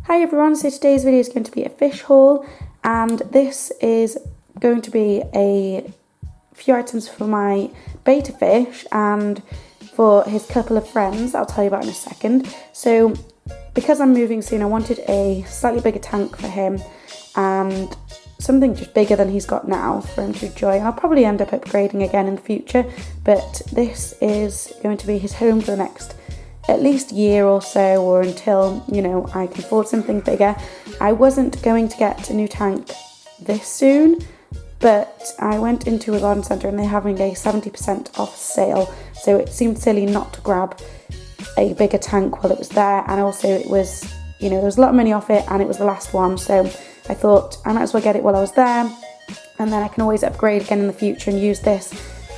Hi everyone, so today's video is going to be a fish haul, and this is going to be a few items for my betta fish and for his couple of friends I'll tell you about in a second. So because I'm moving soon, I wanted a slightly bigger tank for him and something just bigger than he's got now for him to enjoy. I'll probably end up upgrading again in the future, but this is going to be his home for the next at least year or so, or until, you know, I can afford something bigger. I wasn't going to get a new tank this soon, but I went into a garden centre and they're having a 70% off sale, so it seemed silly not to grab a bigger tank while it was there. And also it was, you know, there was a lot of money off it and it was the last one, so I thought I might as well get it while I was there, and then I can always upgrade again in the future and use this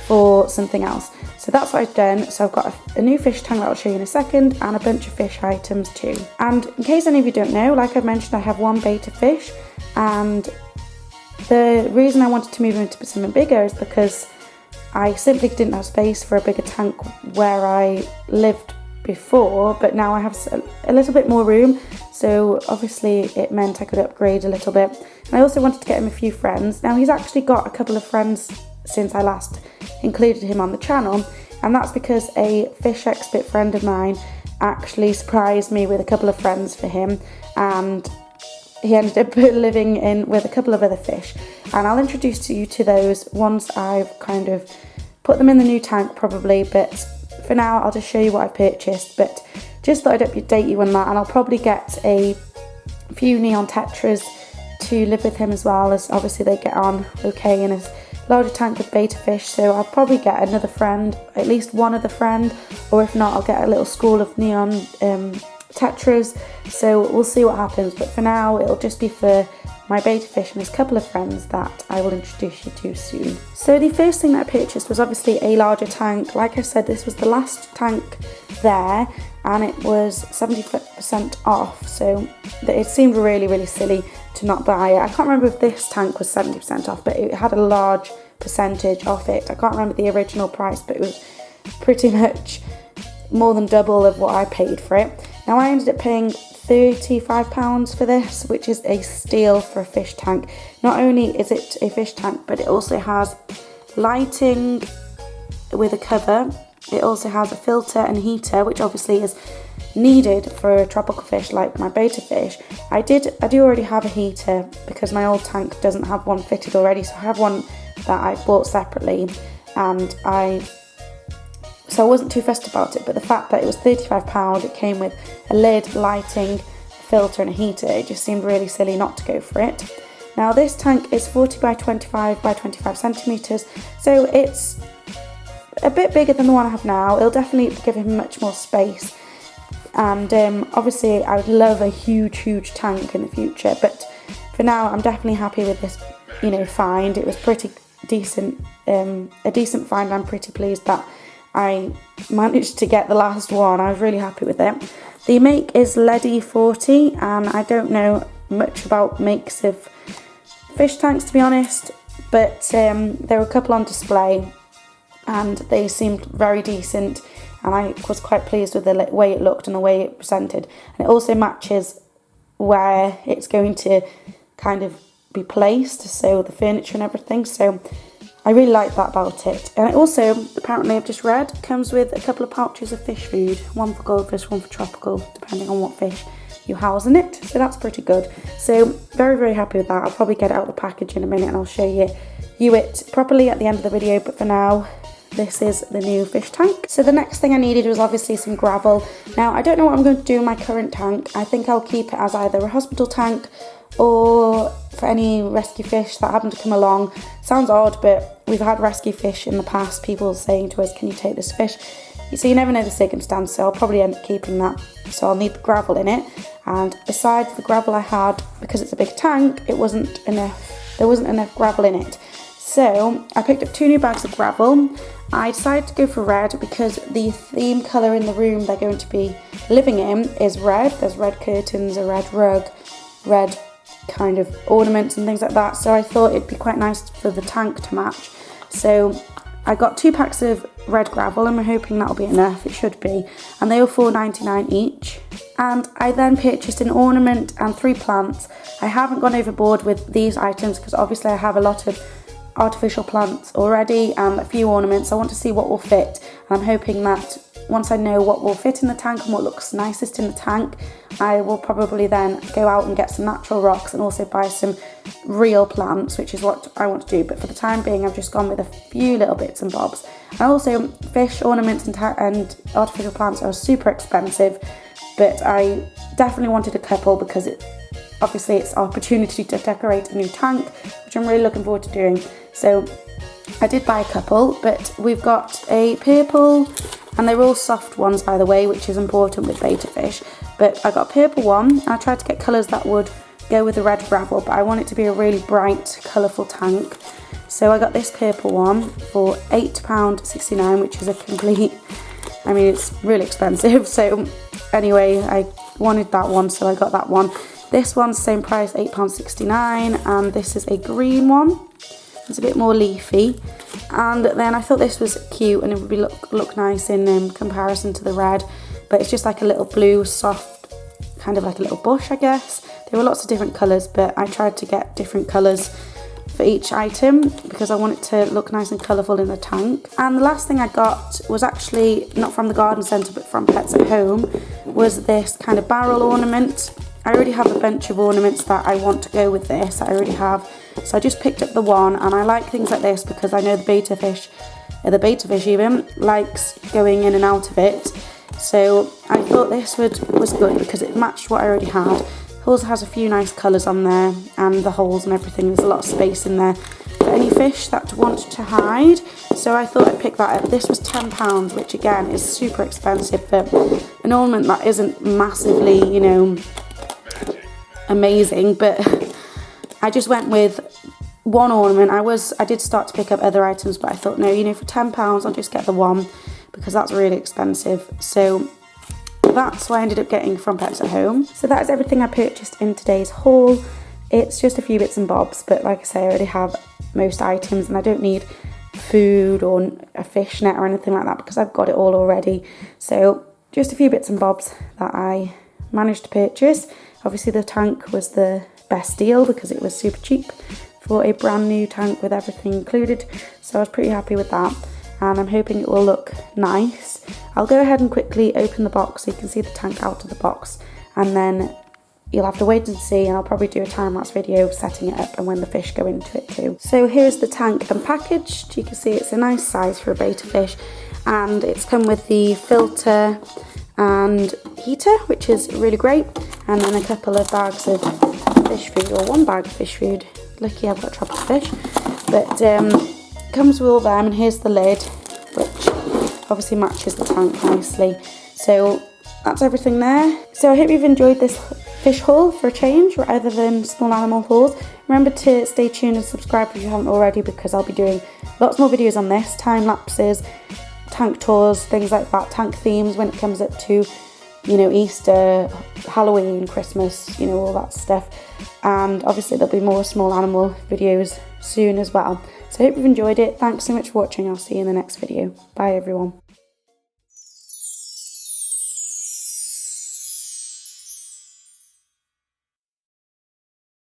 for something else. So that's what I've done. So I've got a new fish tank that I'll show you in a second, and a bunch of fish items too. And in case any of you don't know, like I've mentioned, I have one betta fish, and the reason I wanted to move him into something bigger is because I simply didn't have space for a bigger tank where I lived before, but now I have a little bit more room, so obviously it meant I could upgrade a little bit. And I also wanted to get him a few friends. Now he's actually got a couple of friends since I last included him on the channel, and that's because a fish expert friend of mine actually surprised me with a couple of friends for him, and he ended up living in with a couple of other fish, and I'll introduce you to those once I've kind of put them in the new tank probably, but for now I'll just show you what I purchased. But just thought I'd update you on that, and I'll probably get a few neon tetras to live with him as well, as obviously they get on okay in his larger tank with betta fish. So I'll probably get another friend, at least one other friend, or if not I'll get a little school of neon tetras. So we'll see what happens, but for now it'll just be for my betta fish and his couple of friends that I will introduce you to soon. So the first thing that I purchased was obviously a larger tank. Like I said, this was the last tank there, and it was 70% off, so it seemed really silly to not buy it. I can't remember if this tank was 70% off, but it had a large percentage off it. I can't remember the original price, but it was pretty much more than double of what I paid for it. Now I ended up paying £35 for this, which is a steal for a fish tank. Not only is it a fish tank, but it also has lighting with a cover. It also has a filter and heater, which obviously is needed for a tropical fish like my betta fish. I do already have a heater because my old tank doesn't have one fitted already, so I have one that I bought separately, and so I wasn't too fussed about it. But the fact that it was £35, it came with a lid, lighting, filter and a heater, it just seemed really silly not to go for it. Now this tank is 40 by 25 by 25 centimetres, so it's a bit bigger than the one I have now. It'll definitely give him much more space, and obviously I would love a huge tank in the future, but for now I'm definitely happy with this, you know, find. It was pretty decent, a decent find. I'm pretty pleased that I managed to get the last one. I was really happy with it. The make is LooBoosShedZoo, and I don't know much about makes of fish tanks, to be honest, but there were a couple on display and they seemed very decent, and I was quite pleased with the way it looked and the way it presented. And it also matches where it's going to kind of be placed, so the furniture and everything, so I really like that about it. And it also, apparently I've just read, comes with a couple of pouches of fish food, one for goldfish, one for tropical, depending on what fish you house in it, so that's pretty good. So very happy with that. I'll probably get it out of the package in a minute and I'll show you it properly at the end of the video, but for now this is the new fish tank. So the next thing I needed was obviously some gravel. Now I don't know what I'm going to do in my current tank. I think I'll keep it as either a hospital tank or for any rescue fish that happen to come along. Sounds odd, but we've had rescue fish in the past, people saying to us, can you take this fish? So you never know the circumstance, so I'll probably end up keeping that. So I'll need the gravel in it, and besides the gravel I had, because it's a big tank, there wasn't enough gravel in it. So I picked up 2 new bags of gravel. I decided to go for red because the theme colour in the room they're going to be living in is red. There's red curtains, a red rug, red kind of ornaments and things like that, so I thought it'd be quite nice for the tank to match. So I got 2 packs of red gravel, and we're hoping that'll be enough. It should be. And they were $4.99 each. And I then purchased an ornament and 3 plants. I haven't gone overboard with these items because obviously I have a lot of artificial plants already and a few ornaments. I want to see what will fit, and I'm hoping that once I know what will fit in the tank and what looks nicest in the tank, I will probably then go out and get some natural rocks and also buy some real plants, which is what I want to do. But for the time being, I've just gone with a few little bits and bobs. And also, fish ornaments and artificial plants are super expensive, but I definitely wanted a couple because obviously it's an opportunity to decorate a new tank, which I'm really looking forward to doing. So I did buy a couple, but we've got a purple, and they're all soft ones, by the way, which is important with betta fish. But I got a purple one. I tried to get colours that would go with the red gravel, but I want it to be a really bright, colourful tank. So I got this purple one for £8.69, which is a complete, I mean, it's really expensive. So anyway, I wanted that one, so I got that one. This one's the same price, £8.69, and this is a green one. It's a bit more leafy, and then I thought this was cute and it would look nice in comparison to the red, but it's just like a little blue, soft, kind of like a little bush, I guess. There were lots of different colours, but I tried to get different colours for each item because I want it to look nice and colourful in the tank. And the last thing I got was actually not from the garden centre but from Pets at Home, was this kind of barrel ornament. I already have a bunch of ornaments that I want to go with this. I already have, so I just picked up the one, and I like things like this because I know the betta fish even likes going in and out of it. So I thought this was good because it matched what I already had. It also has a few nice colours on there, and the holes and everything. There's a lot of space in there for any fish that want to hide. So I thought I'd pick that up. This was £10, which again is super expensive for an ornament that isn't massively, you know, amazing, but I just went with one ornament. I did start to pick up other items, but I thought, no, you know, for £10 I'll just get the one because that's really expensive. So that's what I ended up getting from Pets at Home. So that is everything I purchased in today's haul. It's just a few bits and bobs, but like I say, I already have most items and I don't need food or a fish net or anything like that because I've got it all already. So just a few bits and bobs that I managed to purchase. Obviously the tank was the best deal because it was super cheap for a brand new tank with everything included, so I was pretty happy with that, and I'm hoping it will look nice. I'll go ahead and quickly open the box so you can see the tank out of the box, and then you'll have to wait and see, and I'll probably do a time-lapse video setting it up and when the fish go into it too. So here's the tank unpackaged. You can see it's a nice size for a betta fish, and it's come with the filter and heater, which is really great, and then a couple of bags of fish food, or one bag of fish food. Lucky I've got tropical fish, but comes with all them, and here's the lid, which obviously matches the tank nicely. So that's everything there. So I hope you've enjoyed this fish haul for a change rather than small animal hauls. Remember to stay tuned and subscribe if you haven't already, because I'll be doing lots more videos on this, time lapses, tank tours, things like that, tank themes when it comes up to, you know, Easter, Halloween, Christmas, you know, all that stuff. And obviously there'll be more small animal videos soon as well. So I hope you've enjoyed it. Thanks so much for watching. I'll see you in the next video. Bye everyone.